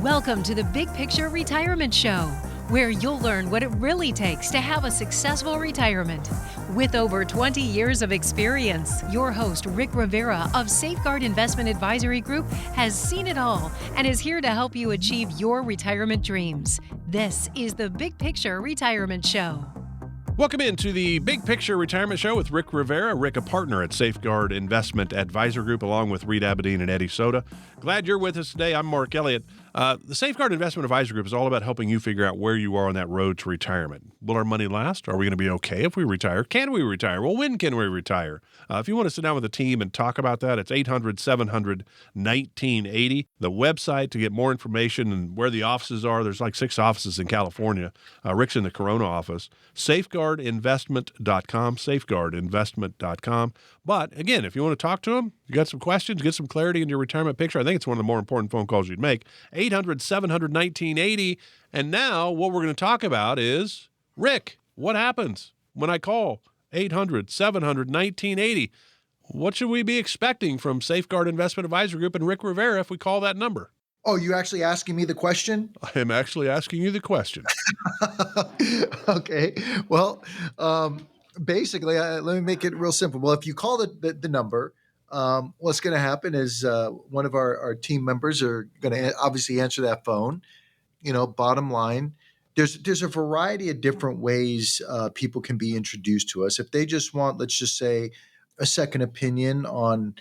Welcome to the Big Picture Retirement Show, where you'll learn what it really takes to have a successful retirement. With over 20 years of experience, your host, Rick Rivera of Safeguard Investment Advisory Group, has seen it all and is here to help you achieve your retirement dreams. This is the Big Picture Retirement Show. Welcome into the Big Picture Retirement Show with Rick Rivera. Rick, a partner at Safeguard Investment Advisor Group, along with Reed Abedin and Eddie Soda. Glad you're with us today. I'm Mark Elliott. The Safeguard Investment Advisor Group is all about helping you figure out where you are on that road to retirement. Will our money last? Are we going to be okay if we retire? Can we retire? Well, when can we retire? If you want to sit down with the team and talk about that, it's 800-700-1980. The website to get more information and where the offices are. There's like 6 offices in California. Rick's in the Corona office. Safeguardinvestment.com, safeguardinvestment.com. But again, if you want to talk to them, you got some questions, get some clarity in your retirement picture, I think it's one of the more important phone calls you'd make. 800-700-1980. And now what we're going to talk about is, Rick, what happens when I call 800-700-1980? What should we be expecting from Safeguard Investment Advisor Group and Rick Rivera if we call that number? Oh, you actually asking me the question? I am actually asking you the question. Okay. Well, basically, let me make it real simple. Well, if you call the number, what's going to happen is one of our team members are going to obviously answer that phone. You know, bottom line, there's a variety of different ways people can be introduced to us. If they just want, let's just say, a second opinion on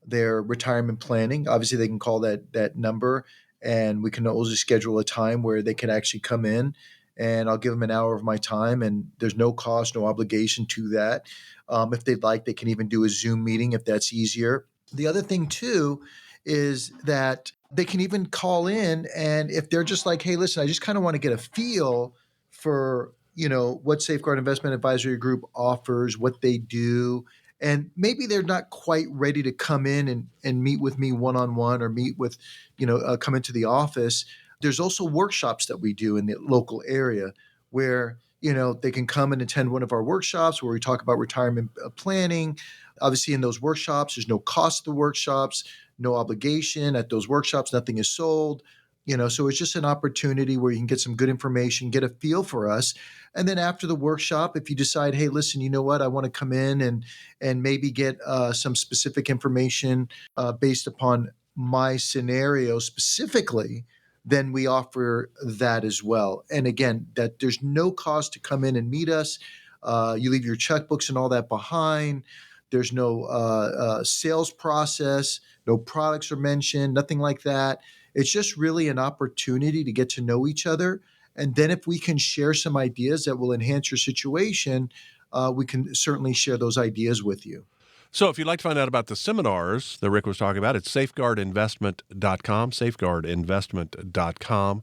their retirement planning, obviously they can call that number, and we can always schedule a time where they can actually come in, and I'll give them an hour of my time, and there's no cost, no obligation to that. If they'd like, they can even do a Zoom meeting if that's easier. The other thing too is that they can even call in, and if they're just like, hey, listen, I just kind of want to get a feel for, what Safeguard Investment Advisory Group offers, what they do, and maybe they're not quite ready to come in and meet with me one-on-one or meet with, come into the office. There's also workshops that we do in the local area where, they can come and attend one of our workshops where we talk about retirement planning. Obviously, in those workshops, there's no cost to the workshops, no obligation. At those workshops, nothing is sold. So it's just an opportunity where you can get some good information, get a feel for us. And then after the workshop, if you decide, hey, listen, you know what, I want to come in and maybe get some specific information based upon my scenario specifically, then we offer that as well. And again, that there's no cost to come in and meet us. You leave your checkbooks and all that behind. There's no sales process, no products are mentioned, nothing like that. It's just really an opportunity to get to know each other. And then if we can share some ideas that will enhance your situation, we can certainly share those ideas with you. So if you'd like to find out about the seminars that Rick was talking about, it's safeguardinvestment.com, safeguardinvestment.com.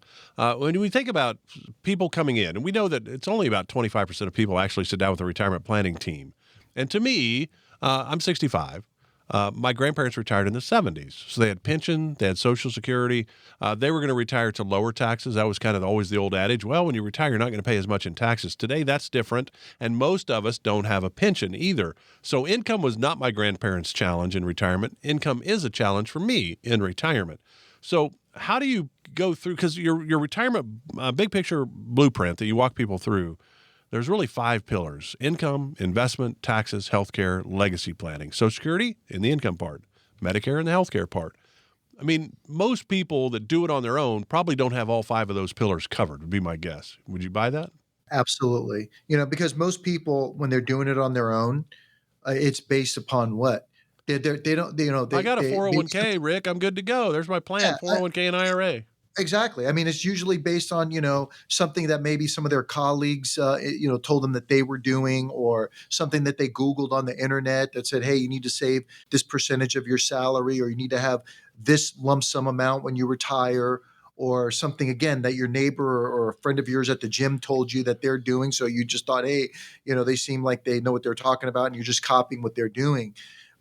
When we think about people coming in, and we know that it's only about 25% of people actually sit down with a retirement planning team. And to me, I'm 65. My grandparents retired in the 70s. So they had pension, they had Social Security. They were going to retire to lower taxes. That was kind of always the old adage. Well, when you retire, you're not going to pay as much in taxes. Today, that's different. And most of us don't have a pension either. So income was not my grandparents' challenge in retirement. Income is a challenge for me in retirement. So how do you go through, because your retirement big picture blueprint that you walk people through, there's really 5 pillars: income, investment, taxes, healthcare, legacy planning. Social Security in the income part, Medicare in the healthcare part. I mean, most people that do it on their own probably don't have all 5 of those pillars covered, would be my guess. Would you buy that? Absolutely. Because most people, when they're doing it on their own, it's based upon what? They don't, I got a 401k, Rick. I'm good to go. There's my plan, 401k and IRA. Exactly. I mean, it's usually based on, something that maybe some of their colleagues, told them that they were doing, or something that they Googled on the internet that said, hey, you need to save this percentage of your salary, or you need to have this lump sum amount when you retire, or something, again, that your neighbor or a friend of yours at the gym told you that they're doing. So you just thought, hey, they seem like they know what they're talking about, and you're just copying what they're doing.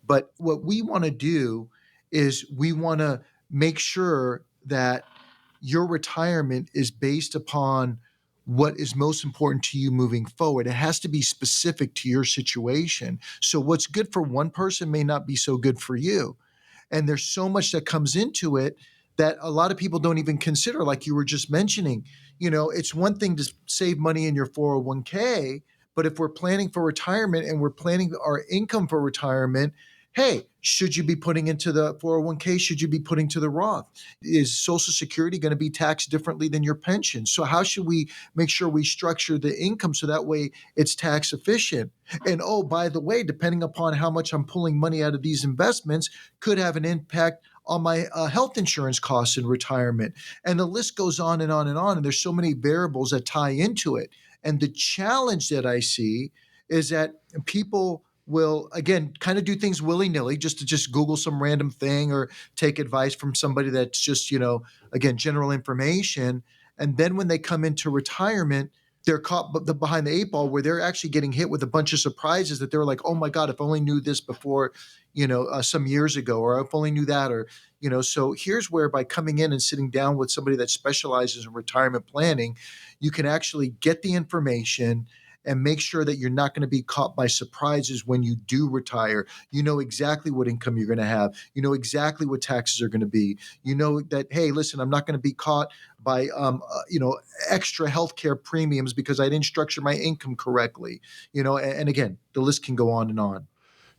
But what we want to do is we want to make sure that your retirement is based upon what is most important to you moving forward. It has to be specific to your situation. So what's good for one person may not be so good for you. And there's so much that comes into it that a lot of people don't even consider, like you were just mentioning. It's one thing to save money in your 401k, but if we're planning for retirement and we're planning our income for retirement, hey, should you be putting into the 401k? Should you be putting to the Roth? Is Social Security going to be taxed differently than your pension? So how should we make sure we structure the income so that way it's tax efficient? And oh, by the way, depending upon how much I'm pulling money out of these investments could have an impact on my health insurance costs in retirement. And the list goes on and on and on. And there's so many variables that tie into it. And the challenge that I see is that people will, again, kind of do things willy-nilly, just to just Google some random thing or take advice from somebody that's just, again, general information. And then when they come into retirement, they're caught behind the eight ball where they're actually getting hit with a bunch of surprises that they're like, oh my God, if I only knew this before, some years ago, or if I only knew that, or, so here's where by coming in and sitting down with somebody that specializes in retirement planning, you can actually get the information and make sure that you're not going to be caught by surprises when you do retire. You know exactly what income you're going to have. You know exactly what taxes are going to be. You know that, hey, listen, I'm not going to be caught by, extra healthcare premiums because I didn't structure my income correctly. And again, the list can go on and on.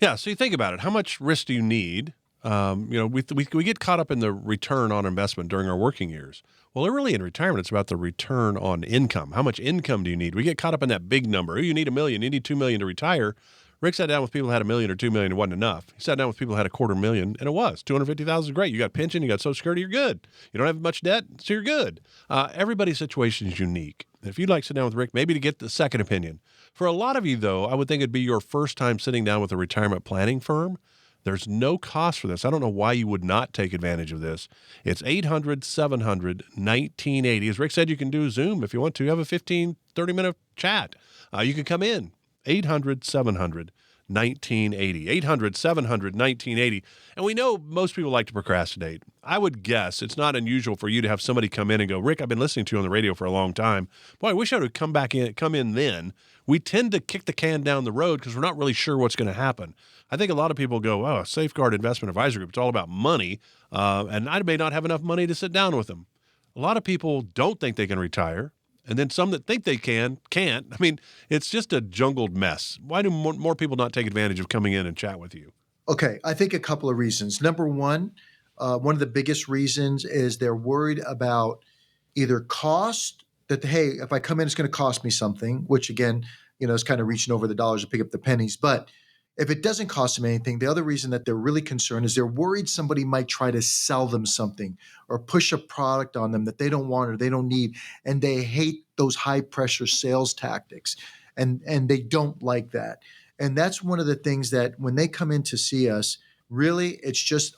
Yeah. So you think about it. How much risk do you need? We get caught up in the return on investment during our working years. Well, really in retirement, it's about the return on income. How much income do you need? We get caught up in that big number. Oh, you need $1 million. You need $2 million to retire. Rick sat down with people who had $1 million or $2 million. It wasn't enough. He sat down with people who had $250,000, and it was. $250,000 is great. You got pension, you got Social Security, you're good. You don't have much debt, so you're good. Everybody's situation is unique. If you'd like to sit down with Rick, maybe to get the second opinion. For a lot of you, though, I would think it'd be your first time sitting down with a retirement planning firm. There's no cost for this. I don't know why you would not take advantage of this. It's 800-700-1980. As Rick said, you can do Zoom if you want to. Have a 15, 30-minute chat. You can come in. 800-700-1980. 800-700-1980. And we know most people like to procrastinate. I would guess it's not unusual for you to have somebody come in and go, Rick, I've been listening to you on the radio for a long time. Boy, I wish I would come in then. We tend to kick the can down the road because we're not really sure what's going to happen. I think a lot of people go, oh, Safeguard Investment Advisory Group, it's all about money, and I may not have enough money to sit down with them. A lot of people don't think they can retire, and then some that think they can't. I mean, it's just a jungled mess. Why do more people not take advantage of coming in and chat with you? Okay, I think a couple of reasons. Number one of the biggest reasons is they're worried about either cost, that, hey, if I come in, it's going to cost me something, which again, is kind of reaching over the dollars to pick up the pennies. But if it doesn't cost them anything, the other reason that they're really concerned is they're worried somebody might try to sell them something or push a product on them that they don't want or they don't need. And they hate those high pressure sales tactics. And they don't like that. And that's one of the things that when they come in to see us, really, it's just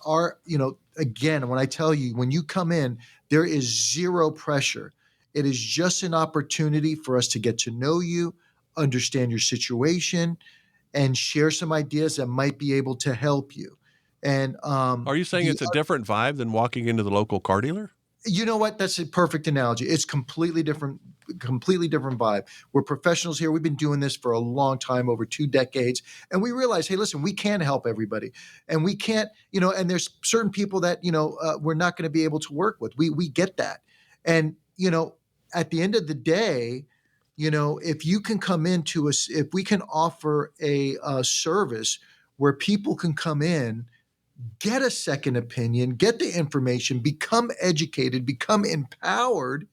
again, when I tell you, when you come in, there is zero pressure. It is just an opportunity for us to get to know you, understand your situation, and share some ideas that might be able to help you. And are you saying it's a different vibe than walking into the local car dealer? You know what? That's a perfect analogy. It's completely different vibe. We're professionals here. We've been doing this for a long time, over 2 decades. And we realize, hey, listen, we can't help everybody. And we can't, and there's certain people that, we're not going to be able to work with. We get that. And, at the end of the day, if you can come into us, if we can offer a service where people can come in, get a second opinion, get the information, become educated, become empowered,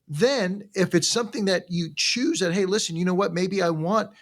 then if it's something that you choose that, hey, listen, you know what, maybe I want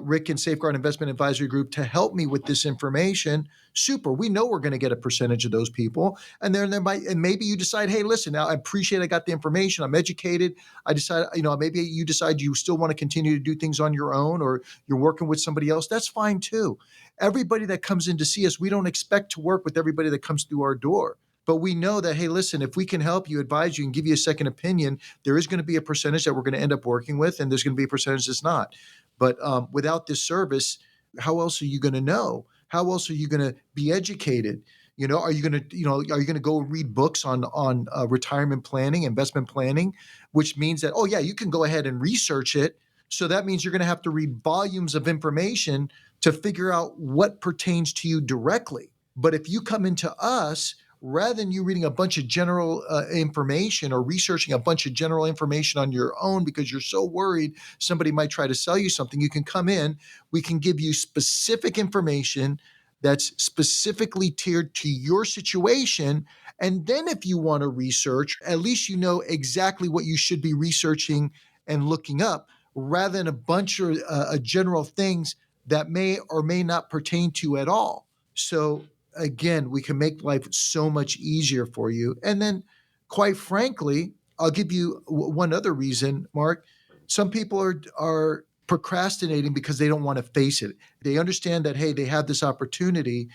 Rick and Safeguard Investment Advisory Group to help me with this information, super. We know we're going to get a percentage of those people. And then and maybe you decide, hey, listen, now I appreciate I got the information. I'm educated. I decide, maybe you decide you still want to continue to do things on your own or you're working with somebody else. That's fine too. Everybody that comes in to see us, we don't expect to work with everybody that comes through our door. But we know that, hey, listen, if we can help you, advise you, and give you a second opinion, there is going to be a percentage that we're going to end up working with, and there's going to be a percentage that's not. But without this service, how else are you going to know? How else are you going to be educated? Are you going to go read books on retirement planning, investment planning, which means that, oh yeah, you can go ahead and research it. So that means you're going to have to read volumes of information to figure out what pertains to you directly. But if you come into us, rather than you reading a bunch of general information or researching a bunch of general information on your own because you're so worried somebody might try to sell you something, you can come in, we can give you specific information that's specifically tiered to your situation. And then if you want to research, at least you know exactly what you should be researching and looking up, rather than a bunch of general things that may or may not pertain to you at all. So again, we can make life so much easier for you. And then, quite frankly, I'll give you one other reason, Mark. Some people are procrastinating because they don't want to face it. They understand that, hey, they have this opportunity,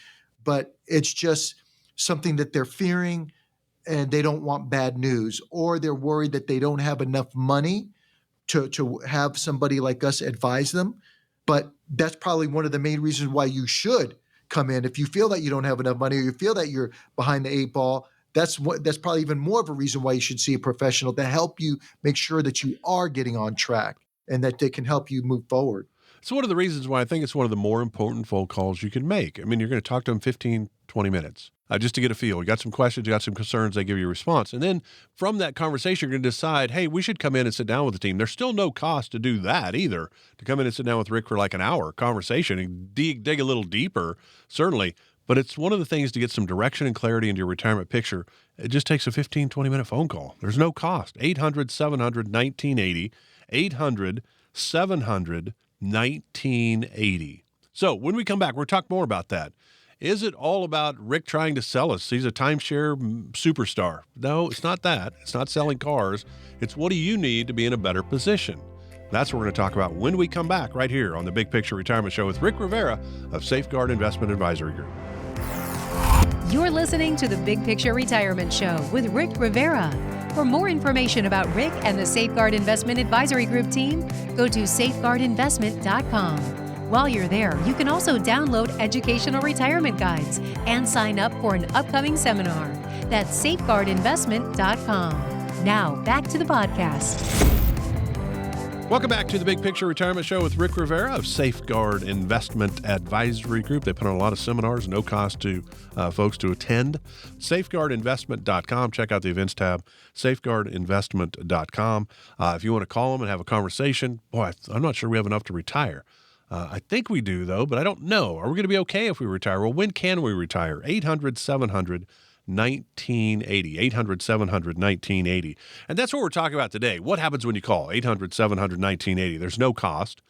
but it's just something that they're fearing and they don't want bad news, or they're worried that they don't have enough money to have somebody like us advise them. But that's probably one of the main reasons why you should come in. If you feel that you don't have enough money or you feel that you're behind the eight ball, that's probably even more of a reason why you should see a professional to help you make sure that you are getting on track and that they can help you move forward. It's one of the reasons why I think it's one of the more important phone calls you can make. I mean, you're going to talk to them 15, 20 minutes just to get a feel. You got some questions, you got some concerns, they give you a response. And then from that conversation, you're going to decide, hey, we should come in and sit down with the team. There's still no cost to do that either, to come in and sit down with Rick for like an hour conversation and dig a little deeper, certainly. But it's one of the things to get some direction and clarity into your retirement picture. It just takes a 15, 20-minute phone call. There's no cost. 800-700-1980, 800-700-1980. So when we come back, we'll talk more about that. Is it all about Rick trying to sell us? He's a timeshare superstar. No, it's not that. It's not selling cars. It's what do you need to be in a better position? That's what we're going to talk about when we come back right here on the Big Picture Retirement Show with Rick Rivera of Safeguard Investment Advisory Group. You're listening to the Big Picture Retirement Show with Rick Rivera. For more information about Rick and the Safeguard Investment Advisory Group team, go to safeguardinvestment.com. While you're there, you can also download educational retirement guides and sign up for an upcoming seminar. That's safeguardinvestment.com. Now, back to the podcast. Welcome back to the Big Picture Retirement Show with Rick Rivera of Safeguard Investment Advisory Group. They put on a lot of seminars, no cost to folks to attend. Safeguardinvestment.com. Check out the events tab, safeguardinvestment.com. If you want to call them and have a conversation, boy, I'm not sure we have enough to retire. I think we do, though, but I don't know. Are we going to be okay if we retire? Well, when can we retire? 800-700-1980, 800-700-1980. And that's what we're talking about today. What happens when you call? 800-700-1980. There's no cost.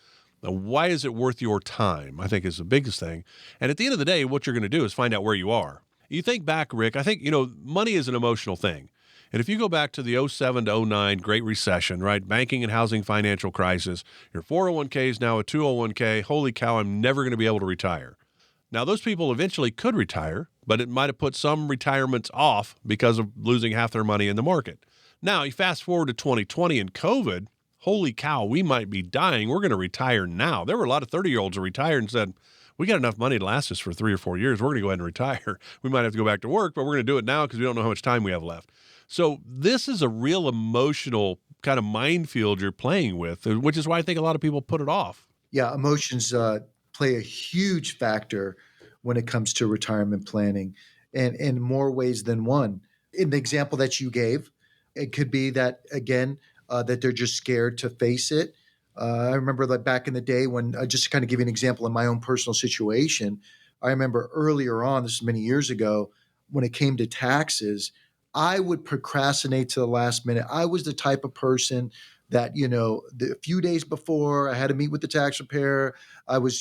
Now, why is it worth your time? I think is the biggest thing. And at the end of the day, what you're going to do is find out where you are. You think back, Rick, I think, money is an emotional thing. And if you go back to the 07 to 09 Great Recession, right, banking and housing financial crisis, your 401k is now a 201k. Holy cow, I'm never going to be able to retire. Now, those people eventually could retire, but it might have put some retirements off because of losing half their money in the market. Now, you fast forward to 2020 and COVID, holy cow, we might be dying. We're going to retire now. There were a lot of 30-year-olds who retired and said, we got enough money to last us for 3 or 4 years. We're going to go ahead and retire. We might have to go back to work, but we're going to do it now because we don't know how much time we have left. So this is a real emotional kind of minefield you're playing with, which is why I think a lot of people put it off. Yeah, emotions play a huge factor when it comes to retirement planning, and in more ways than one. In the example that you gave, it could be that, again, that they're just scared to face it. I remember that back in the day when, just to kind of give you an example in my own personal situation, I remember earlier on, this is many years ago, when it came to taxes, I would procrastinate to the last minute. I was the type of person that, the few days before I had to meet with the tax preparer, I was,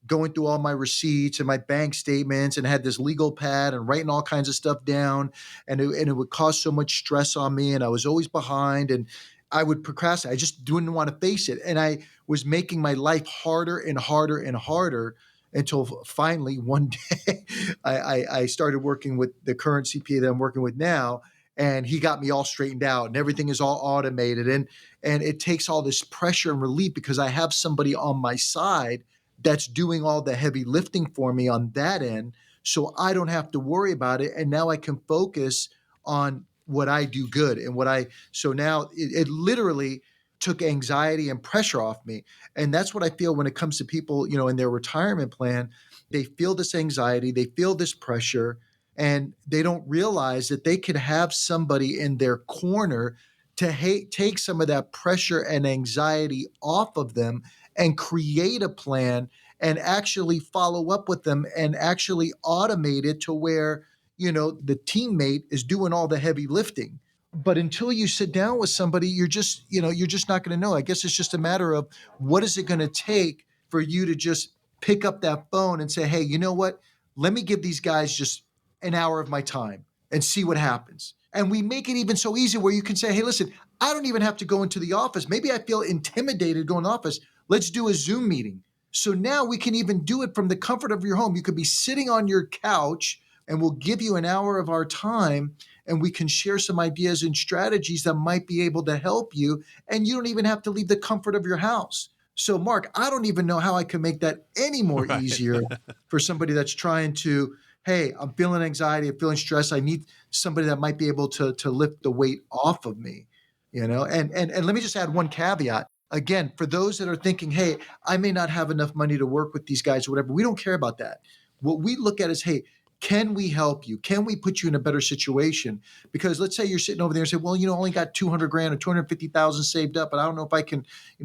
going through all my receipts and my bank statements and had this legal pad and writing all kinds of stuff down. And it would cause so much stress on me. And I was always behind and I would procrastinate. I just didn't want to face it. And I was making my life harder and harder and harder until finally one day I started working with the current CPA that I'm working with now, and he got me all straightened out and everything is all automated. And it takes all this pressure and relief because I have somebody on my side that's doing all the heavy lifting for me on that end. So I don't have to worry about it. And now I can focus on what I do good and so now it literally took anxiety and pressure off me. And that's what I feel when it comes to people, in their retirement plan. They feel this anxiety, they feel this pressure, and they don't realize that they could have somebody in their corner to take some of that pressure and anxiety off of them and create a plan and actually follow up with them and actually automate it to where, the teammate is doing all the heavy lifting. But until you sit down with somebody, you're just not going to know. I guess it's just a matter of what is it going to take for you to just pick up that phone and say, hey, you know what? Let me give these guys just an hour of my time and see what happens. And we make it even so easy where you can say, hey, listen, I don't even have to go into the office. Maybe I feel intimidated going to the office. Let's do a Zoom meeting. So now we can even do it from the comfort of your home. You could be sitting on your couch and we'll give you an hour of our time and we can share some ideas and strategies that might be able to help you. And you don't even have to leave the comfort of your house. So, Mark, I don't even know how I can make that any more Right. easier for somebody that's trying to, hey, I'm feeling anxiety, I'm feeling stress. I need somebody that might be able to lift the weight off of me, And let me just add one caveat. Again, for those that are thinking, hey, I may not have enough money to work with these guys or whatever, we don't care about that. What we look at is, hey, can we help you? Can we put you in a better situation? Because let's say you're sitting over there and say, well, only got 200 grand or 250,000 saved up, but I don't know if I can,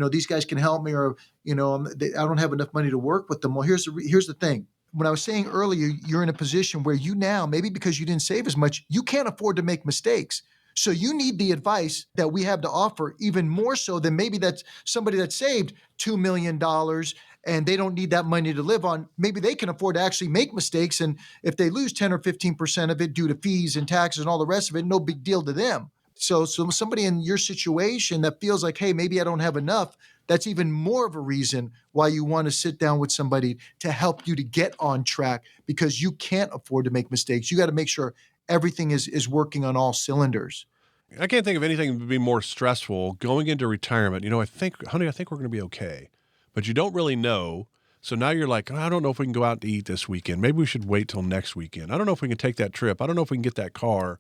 these guys can help me, or, I don't have enough money to work with them. Well, here's the thing. When I was saying earlier, you're in a position where you now, maybe because you didn't save as much, you can't afford to make mistakes. So you need the advice that we have to offer even more so than maybe that's somebody that saved $2 million and they don't need that money to live on. Maybe they can afford to actually make mistakes. And if they lose 10 or 15% of it due to fees and taxes and all the rest of it, no big deal to them. So somebody in your situation that feels like, hey, maybe I don't have enough, that's even more of a reason why you want to sit down with somebody to help you to get on track, because you can't afford to make mistakes. You got to make sure everything is working on all cylinders. I can't think of anything that would be more stressful going into retirement. I think we're going to be okay, but you don't really know. So now you're like, I don't know if we can go out to eat this weekend. Maybe we should wait till next weekend. I don't know if we can take that trip. I don't know if we can get that car,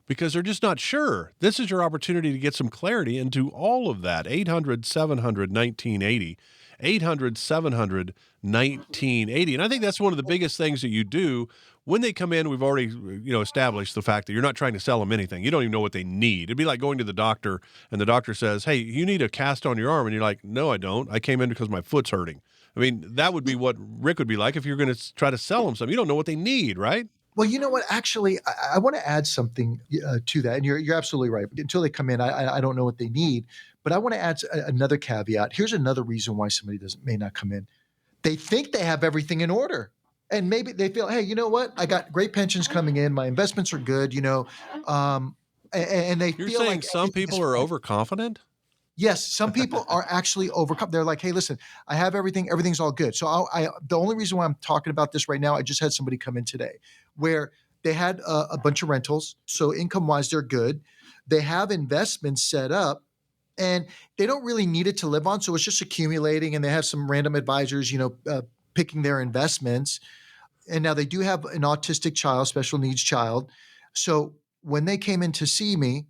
because they're just not sure. This is your opportunity to get some clarity into all of that. 800-700-1980. 800-700-1980. And I think that's one of the biggest things that you do when they come in. We've already, established the fact that you're not trying to sell them anything. You don't even know what they need. It'd be like going to the doctor and the doctor says, hey, you need a cast on your arm. And you're like, no, I don't. I came in because my foot's hurting. I mean, that would be what Rick would be like if you're going to try to sell them something. You don't know what they need, right? Well, you know what? Actually, I want to add something to that. And you're absolutely right. Until they come in, I don't know what they need. But I want to add another caveat. Here's another reason why somebody may not come in. They think they have everything in order. And maybe they feel, hey, you know what? I got great pensions coming in. My investments are good, and they You're feel saying like some people are overconfident? Yes, some people are actually overcome. They're like, hey, listen, I have everything. Everything's all good. So the only reason why I'm talking about this right now, I just had somebody come in today where they had a bunch of rentals. So income-wise, they're good. They have investments set up and they don't really need it to live on. So it's just accumulating, and they have some random advisors, picking their investments. And now they do have an autistic child, special needs child. So when they came in to see me,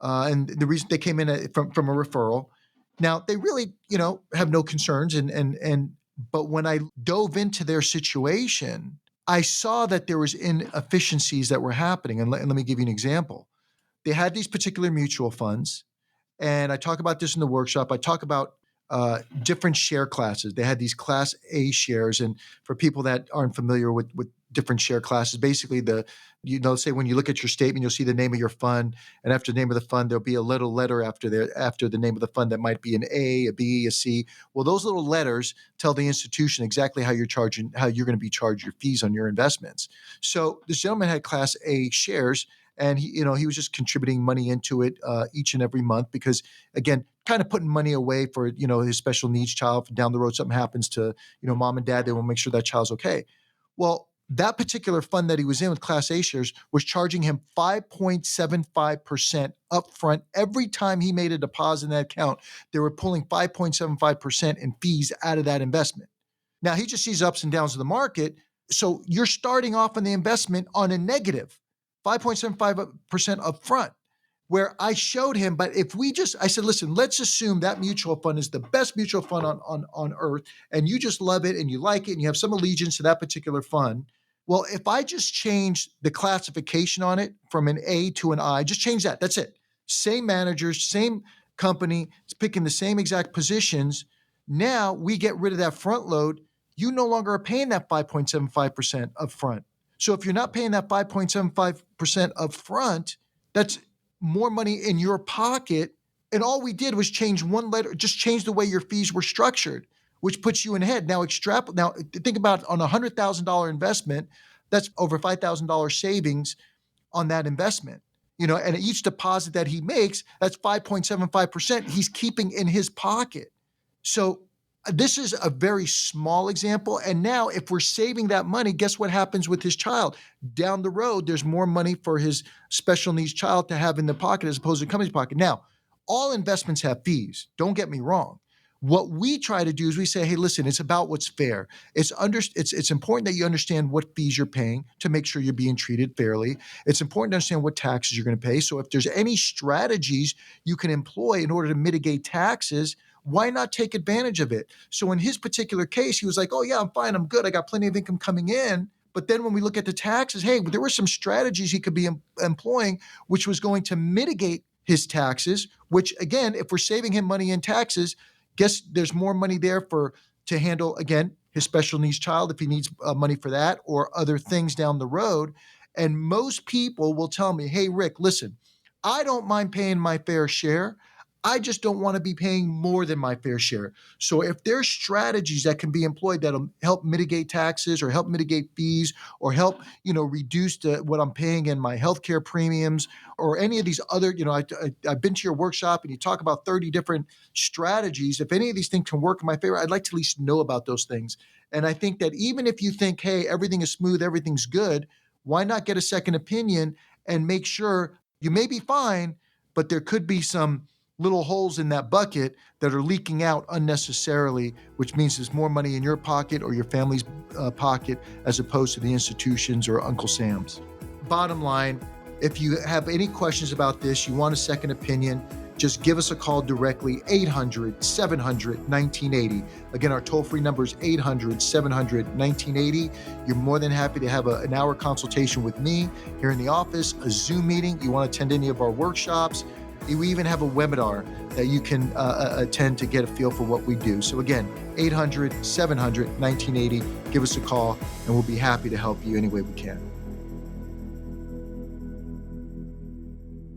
and the reason they came in from a referral, now they really, have no concerns. But when I dove into their situation, I saw that there was inefficiencies that were happening. And let me give you an example. They had these particular mutual funds, and I talk about this in the workshop. I talk about different share classes. They had these Class A shares, and for people that aren't familiar with different share classes, basically say when you look at your statement, you'll see the name of your fund, and after the name of the fund, there'll be a little letter after the name of the fund that might be an A, a B, a C. Well, those little letters tell the institution exactly how you're going to be charged your fees on your investments. So this gentleman had Class A shares, and he was just contributing money into it each and every month because, again, kind of putting money away for, his special needs child. If down the road something happens to, mom and dad, they will make sure that child's okay. Well, that particular fund that he was in with Class A shares was charging him 5.75% upfront. Every time he made a deposit in that account, they were pulling 5.75% in fees out of that investment. Now, he just sees ups and downs of the market. So you're starting off on the investment on a negative 5.75% upfront, where I showed him, but I said, listen, let's assume that mutual fund is the best mutual fund on earth, and you just love it and you like it and you have some allegiance to that particular fund. Well, if I just change the classification on it from an A to an I, just change that. That's it. Same managers, same company, it's picking the same exact positions. Now we get rid of that front load. You no longer are paying that 5.75% upfront. So if you're not paying that 5.75% upfront, that's more money in your pocket. And all we did was change one letter, just change the way your fees were structured, which puts you ahead. Now think about on a $100,000 investment, that's over $5,000 savings on that investment. And each deposit that he makes, that's 5.75% he's keeping in his pocket. So this is a very small example. And now if we're saving that money, guess what happens with his child? Down the road, there's more money for his special needs child to have in the pocket as opposed to the company's pocket. Now, all investments have fees. Don't get me wrong. What we try to do is we say, hey, listen, it's about what's fair. It's important that you understand what fees you're paying to make sure you're being treated fairly. It's important to understand what taxes you're going to pay. So if there's any strategies you can employ in order to mitigate taxes, why not take advantage of it? So in his particular case, he was like, oh yeah, I'm fine. I'm good. I got plenty of income coming in. But then when we look at the taxes, hey, there were some strategies he could be employing, which was going to mitigate his taxes, which again, if we're saving him money in taxes, guess there's more money there to handle, again, his special needs child if he needs money for that or other things down the road. And most people will tell me, hey, Rick, listen, I don't mind paying my fair share. I just don't want to be paying more than my fair share. So if there's strategies that can be employed that'll help mitigate taxes or help mitigate fees or help, reduce what I'm paying in my healthcare premiums or any of these other, I've been to your workshop and you talk about 30 different strategies. If any of these things can work in my favor, I'd like to at least know about those things. And I think that even if you think, hey, everything is smooth, everything's good, why not get a second opinion and make sure you may be fine, but there could be some little holes in that bucket that are leaking out unnecessarily, which means there's more money in your pocket or your family's pocket as opposed to the institutions or Uncle Sam's. Bottom line, if you have any questions about this, you want a second opinion, just give us a call directly, 800-700-1980. Again, our toll-free number is 800-700-1980. You're more than happy to have an hour consultation with me here in the office, a Zoom meeting. You want to attend any of our workshops. We even have a webinar that you can attend to get a feel for what we do. So again, 800-700-1980. Give us a call and we'll be happy to help you any way we can.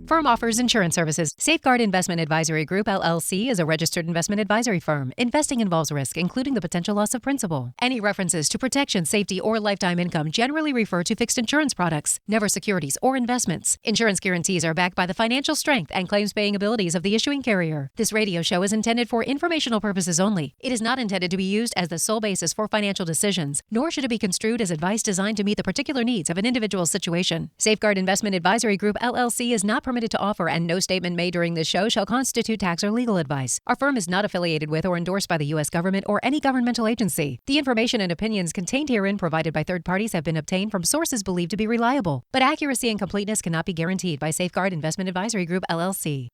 Firm offers insurance services. Safeguard Investment Advisory Group, LLC is a registered investment advisory firm. Investing involves risk, including the potential loss of principal. Any references to protection, safety, or lifetime income generally refer to fixed insurance products, never securities or investments. Insurance guarantees are backed by the financial strength and claims-paying abilities of the issuing carrier. This radio show is intended for informational purposes only. It is not intended to be used as the sole basis for financial decisions, nor should it be construed as advice designed to meet the particular needs of an individual situation. Safeguard Investment Advisory Group, LLC is not permitted to offer, and no statement made during this show shall constitute tax or legal advice. Our firm is not affiliated with or endorsed by the U.S. government or any governmental agency. The information and opinions contained herein provided by third parties have been obtained from sources believed to be reliable, but accuracy and completeness cannot be guaranteed by Safeguard Investment Advisory Group, LLC.